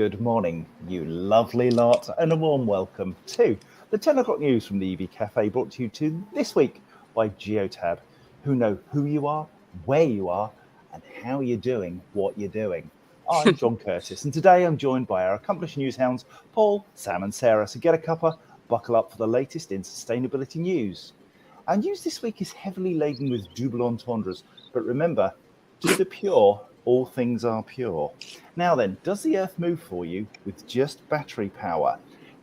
good morning, you lovely lot, and a warm welcome to the 10 o'clock news from the EV Cafe, brought to you this week by Geotab, who know who you are, where you are, and how you're doing what you're doing. I'm John Curtis, and today I'm joined by our accomplished news hounds, Paul, Sam, and Sarah. So get a cuppa, buckle up for the latest in sustainability news. Our news this week is heavily laden with double entendres, but remember, to the pure, all things are pure. Now then, does the Earth move for you with just battery power?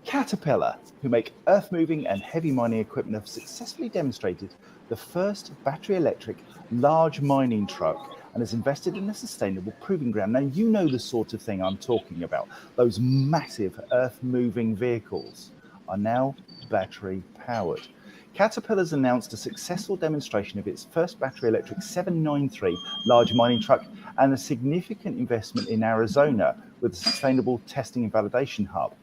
Caterpillar, who make earth-moving and heavy mining equipment, have successfully demonstrated the first battery-electric large mining truck and has invested in a sustainable proving ground. Now, you know the sort of thing I'm talking about. Those massive earth-moving vehicles are now battery-powered. Caterpillar's announced a successful demonstration of its first battery electric 793 large mining truck and a significant investment in Arizona with a sustainable testing and validation hub.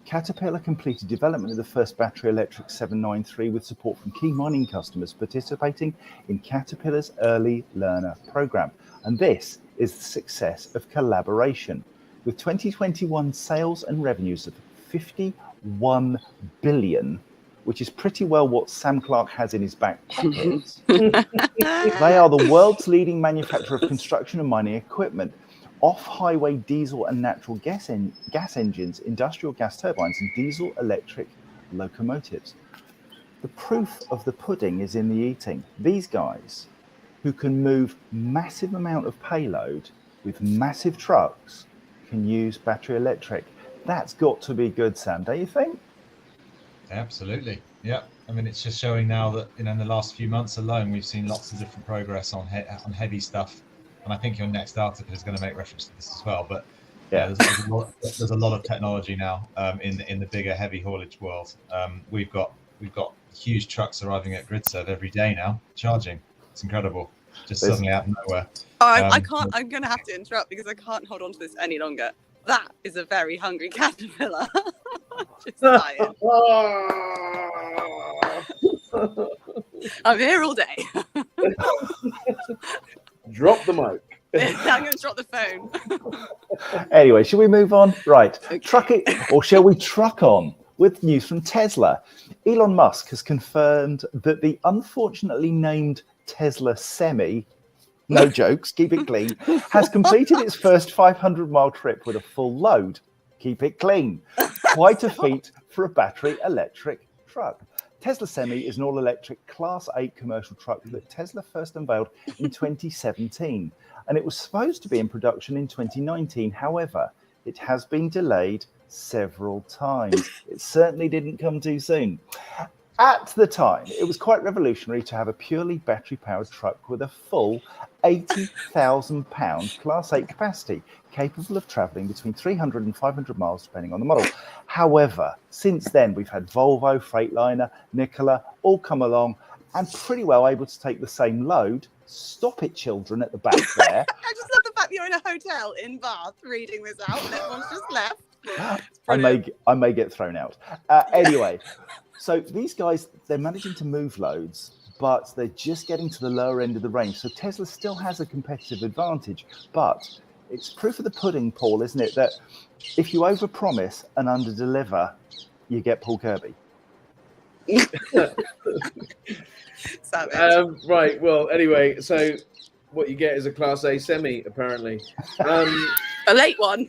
Caterpillar completed development of the first battery electric 793 with support from key mining customers participating in Caterpillar's Early Learner program. And this is the success of collaboration. With 2021 sales and revenues of 51 billion, which is pretty well what Sam Clark has in his back pocket. They are the world's leading manufacturer of construction and mining equipment, off-highway diesel and natural gas engines, industrial gas turbines, and diesel-electric locomotives. The proof of the pudding is in the eating. These guys, who can move massive amount of payload with massive trucks, can use battery electric. That's got to be good, Sam, don't you think? Absolutely. Yeah. I mean, it's just showing now that, in the last few months alone, we've seen lots of different progress on heavy stuff. And I think your next article is going to make reference to this as well. But yeah, there's a lot of technology now in the bigger heavy haulage world. We've got huge trucks arriving at GridServe every day now, charging. It's incredible. Just suddenly out of nowhere. I can't. I'm going to have to interrupt because I can't hold on to this any longer. That is a very hungry caterpillar. Just saying. I'm here all day. Drop the mic. I'm going to drop the phone. Anyway, shall we move on? Right. Okay. Truck it, or shall we truck on with news from Tesla? Elon Musk has confirmed that the unfortunately named Tesla Semi, no jokes, keep it clean, has completed its first 500-mile trip with a full load. Keep it clean. Quite a feat for a battery electric truck. Tesla Semi is an all-electric Class 8 commercial truck that Tesla first unveiled in 2017, and it was supposed to be in production in 2019. However, it has been delayed several times. It certainly didn't come too soon. At the time, it was quite revolutionary to have a purely battery-powered truck with a full 80,000-pound Class 8 capacity, capable of travelling between 300 and 500 miles, depending on the model. However, since then, we've had Volvo, Freightliner, Nikola, all come along and pretty well able to take the same load. Stop it, children, at the back there. I just love the fact that you're in a hotel in Bath reading this out and everyone's just left. I may get thrown out. Anyway, so these guys, they're managing to move loads, but they're just getting to the lower end of the range. So Tesla still has a competitive advantage, but it's proof of the pudding, Paul, isn't it, that if you overpromise and underdeliver, you get Paul Kirby. Right. Well, anyway, so what you get is a Class A Semi, apparently. A late one.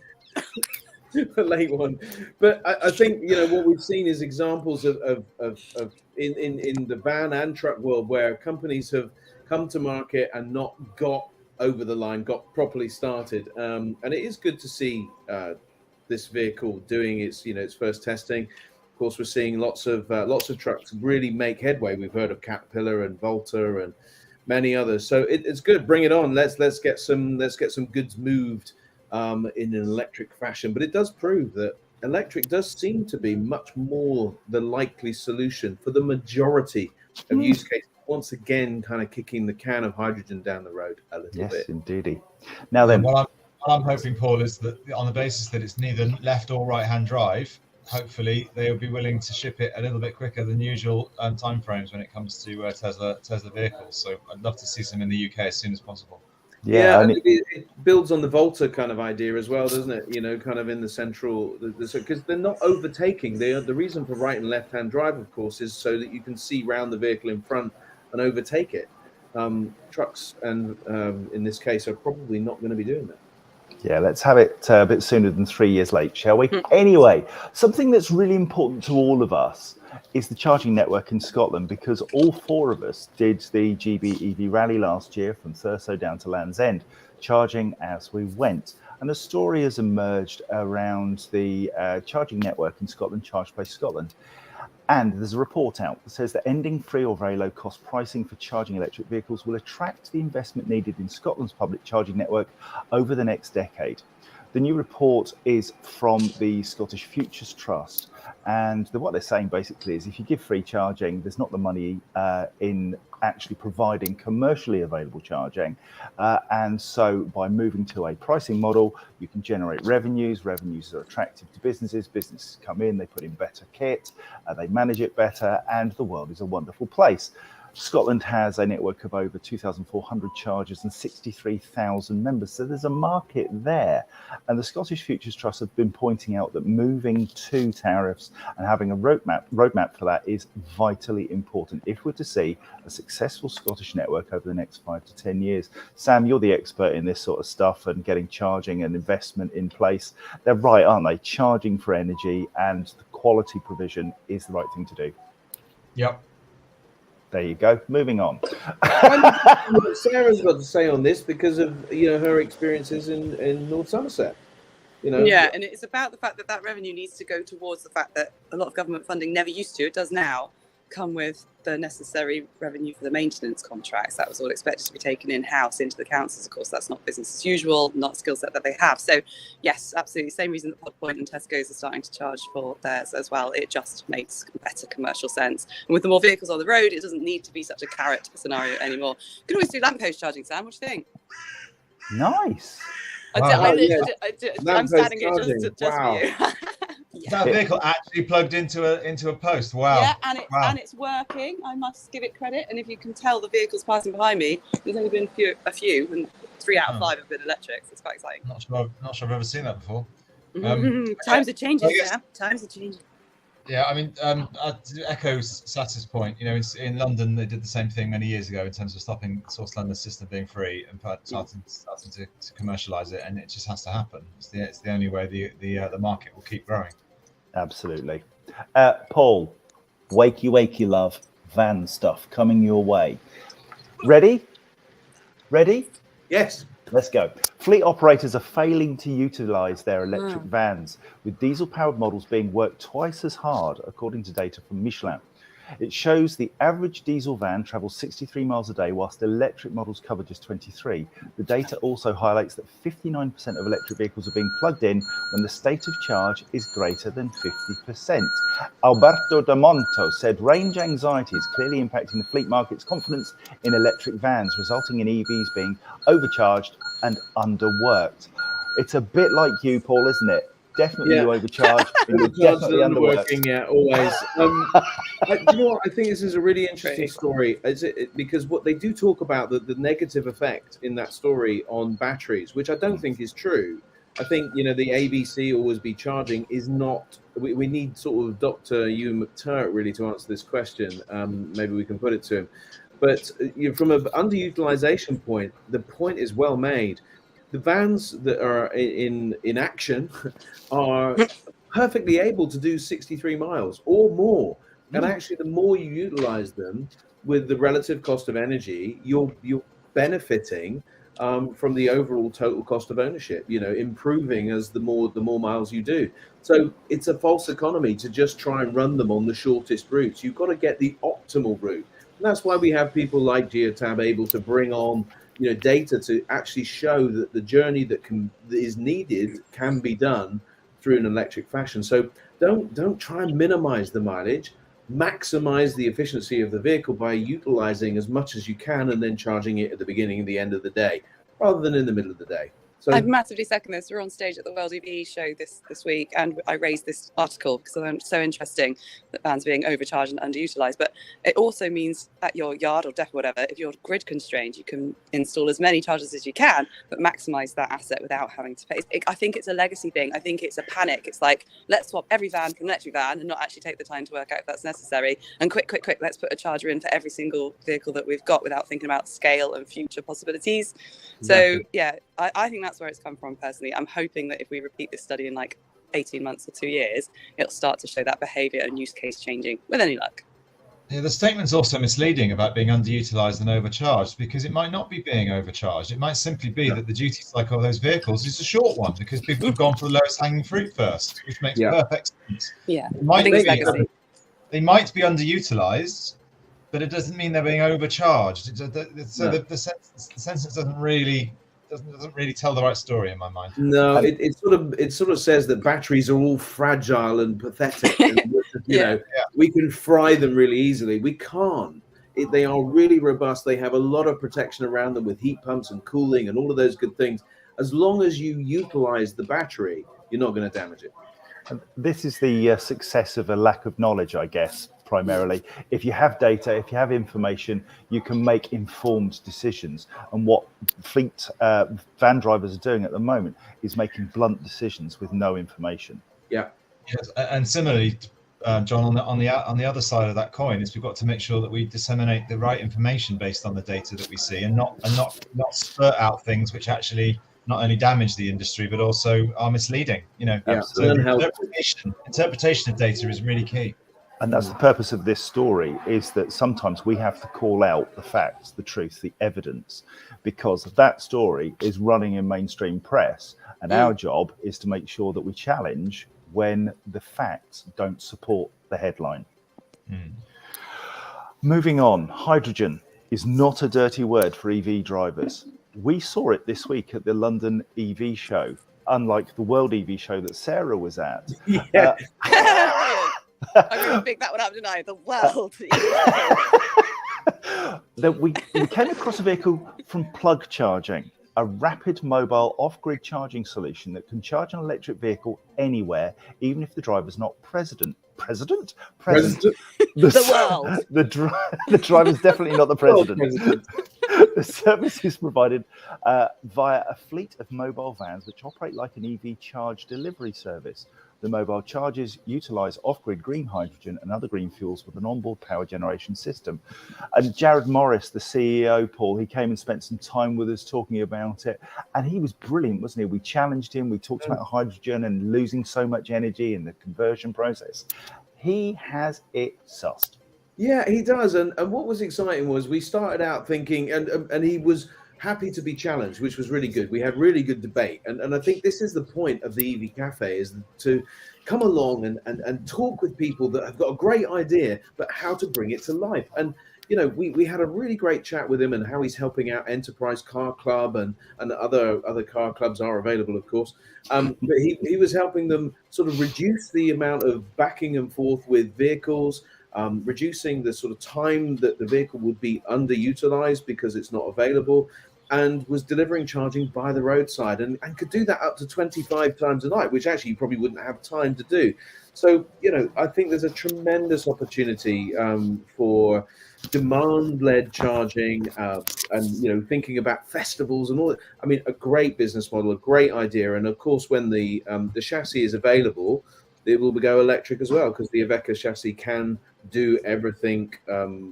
A late one, but I think what we've seen is examples of in the van and truck world where companies have come to market and not got over the line, got properly started, and it is good to see this vehicle doing its first testing. Of course, we're seeing lots of trucks really make headway. We've heard of Caterpillar and Volta and many others, so it's good. Bring it on. Let's get some goods moved in an electric fashion. But it does prove that electric does seem to be much more the likely solution for the majority of use cases. Once again, kind of kicking the can of hydrogen down the road a little bit. Yes, indeedy. Now then, what I'm hoping, Paul, is that on the basis that it's neither left or right-hand drive, hopefully they'll be willing to ship it a little bit quicker than usual timeframes when it comes to Tesla vehicles. So I'd love to see some in the UK as soon as possible. Yeah, and and it builds on the Volta kind of idea as well, doesn't it? Kind of in the central, because they're not overtaking. The reason for right and left-hand drive, of course, is so that you can see round the vehicle in front and overtake it. Trucks and in this case are probably not going to be doing that. Yeah, let's have it a bit sooner than 3 years late, shall we? Anyway, something that's really important to all of us is the charging network in Scotland, because all four of us did the GB EV rally last year from Thurso down to Land's End, charging as we went. And a story has emerged around the charging network in Scotland, Charge Place Scotland. And there's a report out that says that ending free or very low cost pricing for charging electric vehicles will attract the investment needed in Scotland's public charging network over the next decade. The new report is from the Scottish Futures Trust. And what they're saying basically is if you give free charging, there's not the money in actually providing commercially available charging. And so by moving to a pricing model, you can generate revenues. Revenues are attractive to businesses. Businesses come in, they put in better kit, they manage it better, and the world is a wonderful place. Scotland has a network of over 2,400 chargers and 63,000 members. So there's a market there. And the Scottish Futures Trust have been pointing out that moving to tariffs and having a roadmap for that is vitally important if we're to see a successful Scottish network over the next 5 to 10 years. Sam, you're the expert in this sort of stuff and getting charging and investment in place. They're right, aren't they? Charging for energy and the quality provision is the right thing to do. Yep. There you go. Moving on. What Sarah's got to say on this because of her experiences in North Somerset. Yeah, and it's about the fact that that revenue needs to go towards the fact that a lot of government funding never used to, it does now, come with the necessary revenue for the maintenance contracts. That was all expected to be taken in-house into the councils. Of course, that's not business as usual, not a skill set that they have. So yes, absolutely. Same reason that Podpoint and Tesco's are starting to charge for theirs as well. It just makes better commercial sense. And with the more vehicles on the road, it doesn't need to be such a carrot scenario anymore. You can always do lamppost charging, Sam. What do you think? Nice. I'm standing here just wow. for you. Yeah. That vehicle actually plugged into a post. Wow. Yeah, and it's working. I must give it credit. And if you can tell the vehicles passing behind me, there's only been a few, and 3 out of 5 have been electric. So it's quite exciting. Not sure I've ever seen that before. Times are changing, Sam. Times are changing. Yeah, I mean, to echo Satis's point, in London they did the same thing many years ago in terms of stopping Source London system being free and starting to commercialise it, and it just has to happen. It's the only way the market will keep growing. Absolutely. Paul, wakey love, van stuff coming your way. Ready? Yes. Let's go. Fleet operators are failing to utilise their electric vans, with diesel-powered models being worked twice as hard, according to data from Michelin. It shows the average diesel van travels 63 miles a day, whilst electric models cover just 23. The data also highlights that 59% of electric vehicles are being plugged in when the state of charge is greater than 50%. Alberto da Monto said range anxiety is clearly impacting the fleet market's confidence in electric vans, resulting in EVs being overcharged and underworked. It's a bit like you, Paul, isn't it? Definitely you overcharged. Definitely underworking, yeah, always. You know what? I think this is a really interesting story, because what they do talk about the negative effect in that story on batteries, which I don't think is true. I think the ABC always be charging is not. We need sort of Dr. Ewan McTurk really to answer this question. Maybe we can put it to him. But from an underutilization point, the point is well made. The vans that are in action are perfectly able to do 63 miles or more. And actually, the more you utilize them with the relative cost of energy, you're benefiting from the overall total cost of ownership, improving as the more miles you do. So it's a false economy to just try and run them on the shortest routes. You've got to get the optimal route. And that's why we have people like Geotab able to bring on data to actually show that the journey that is needed can be done through an electric fashion. So don't try and minimize the mileage, maximize the efficiency of the vehicle by utilizing as much as you can and then charging it at the beginning and the end of the day, rather than in the middle of the day. So I massively second this. We're on stage at the World EV show this week, and I raised this article because I found it so interesting that vans being overcharged and underutilized. But it also means at your yard or depot, whatever, if you're grid constrained, you can install as many chargers as you can, but maximize that asset without having to pay. I think it's a legacy thing. I think it's a panic. It's like, let's swap every van for an electric van and not actually take the time to work out if that's necessary. And quick, let's put a charger in for every single vehicle that we've got without thinking about scale and future possibilities. So yeah, I think that's where it's come from personally. I'm hoping that if we repeat this study in like 18 months or 2 years, it'll start to show that behavior and use case changing with any luck. Yeah, the statement's also misleading about being underutilized and overcharged, because it might not be being overcharged. It might simply be that the duty cycle of those vehicles is a short one because people have gone for the lowest hanging fruit first, which makes perfect sense. Yeah, I think it's legacy. They might be underutilized, but it doesn't mean they're being overcharged. The sentence doesn't really tell the right story in my mind. No, it sort of says that batteries are all fragile and pathetic. And, we can fry them really easily. We can't. They are really robust. They have a lot of protection around them with heat pumps and cooling and all of those good things. As long as you utilize the battery, you're not going to damage it. And this is the success of a lack of knowledge, I guess. Primarily, if you have data, if you have information, you can make informed decisions. And what fleet van drivers are doing at the moment is making blunt decisions with no information. Yeah. Yes, and similarly, John, on the other side of that coin is we've got to make sure that we disseminate the right information based on the data that we see, and not spurt out things which actually not only damage the industry but also are misleading. So interpretation of data is really key. And that's the purpose of this story, is that sometimes we have to call out the facts, the truth, the evidence, because that story is running in mainstream press. And our job is to make sure that we challenge when the facts don't support the headline. Moving on, hydrogen is not a dirty word for EV drivers. We saw it this week at the London EV show, unlike the World EV show that Sarah was at. Yeah. I'm going to pick that one up tonight. The world. We came across a vehicle from Plug Charging, a rapid mobile off-grid charging solution that can charge an electric vehicle anywhere, even if the driver's not present. The world. The driver's definitely not the president. The service is provided via a fleet of mobile vans which operate like an EV charge delivery service. The mobile chargers utilize off-grid green hydrogen and other green fuels with an onboard power generation system. And Jared Morris, the CEO, Paul, he came and spent some time with us talking about it. And he was brilliant, wasn't he? We challenged him. We talked about hydrogen and losing so much energy in the conversion process. He has it sussed. Yeah, he does. And what was exciting was we started out thinking, and he was happy to be challenged, which was really good. We had really good debate. And I think this is the point of the EV Cafe, is to come along and talk with people that have got a great idea, but how to bring it to life. And, we had a really great chat with him and how he's helping out Enterprise Car Club and other car clubs are available, of course. But he was helping them sort of reduce the amount of backing and forth with vehicles, reducing the sort of time that the vehicle would be underutilized because it's not available, and was delivering charging by the roadside and could do that up to 25 times a night, which actually you probably wouldn't have time to do. So, I think there's a tremendous opportunity for demand-led charging and, thinking about festivals and all that. I mean, a great business model, a great idea. And of course, when the chassis is available, it will go electric as well, because the Iveco chassis can do everything.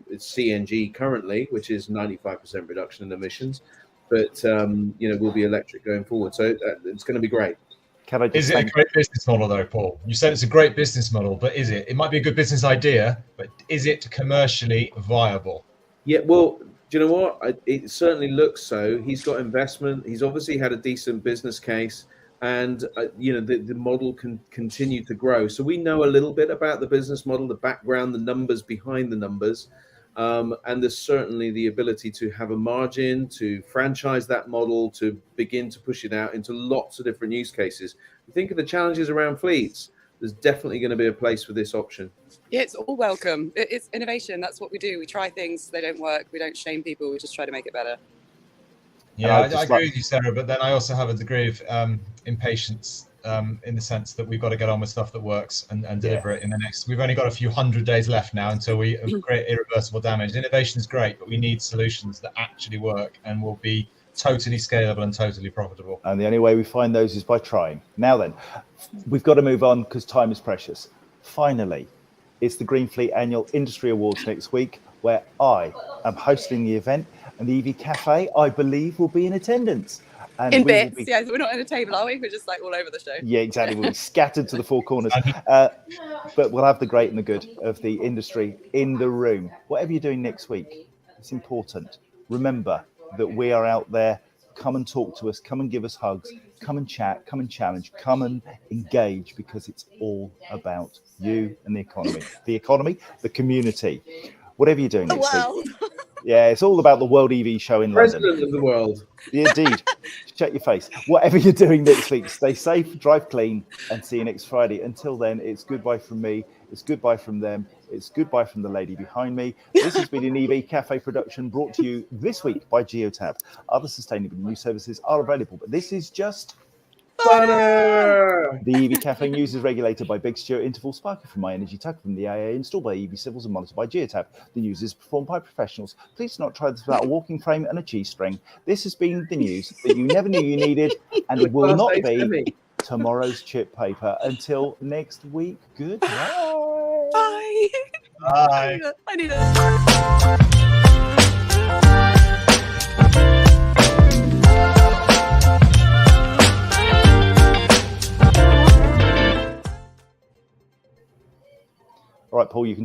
It's CNG currently, which is 95% reduction in emissions, but will be electric going forward. So it's going to be great. Is it a great business model though, Paul? You said it's a great business model, but is it? It might be a good business idea, but is it commercially viable? Yeah, well, do you know what? It certainly looks so. He's got investment. He's obviously had a decent business case. And, the model can continue to grow. So we know a little bit about the business model, the background, the numbers behind the numbers. And there's certainly the ability to have a margin, to franchise that model, to begin to push it out into lots of different use cases. You think of the challenges around fleets, there's definitely going to be a place for this option. Yeah, it's all welcome. It's innovation. That's what we do. We try things, they don't work. We don't shame people. We just try to make it better. Yeah, I agree with you, Sarah, but then I also have a degree of impatience in the sense that we've got to get on with stuff that works and deliver it in the next. We've only got a few hundred days left now until we create irreversible damage. Innovation is great, but we need solutions that actually work and will be totally scalable and totally profitable. And the only way we find those is by trying. Now then, we've got to move on because time is precious. Finally, it's the Green Fleet Annual Industry Awards next week, where I am hosting the event, and the EV Café, I believe, will be in attendance. And in bits, yeah. We're not in a table, are we? We're just like all over the show. Yeah, exactly. We'll be scattered to the four corners. But we'll have the great and the good of the industry in the room. Whatever you're doing next week, it's important. Remember that we are out there. Come and talk to us. Come and give us hugs. Come and chat. Come and challenge. Come and engage, because it's all about you and the economy. The economy, the community. Whatever you're doing next week. Yeah, it's all about the World EV Show in London. President of the world. Yeah, indeed. Shut your face. Whatever you're doing next week, stay safe, drive clean, and see you next Friday. Until then, it's goodbye from me. It's goodbye from them. It's goodbye from the lady behind me. This has been an EV Cafe production brought to you this week by Geotab. Other sustainable news services are available, but this is just Butter! The EV Cafe News is regulated by Big Stuart Interval, Sparky from My Energy Tug from the IA, installed by EV Civils and monitored by Geotab. The news is performed by professionals. Please do not try this without a walking frame and a cheese string. This has been the news that you never knew you needed, and it will not be tomorrow's chip paper. Until next week, goodbye. Bye. Bye. I need it. All right, Paul, you can talk.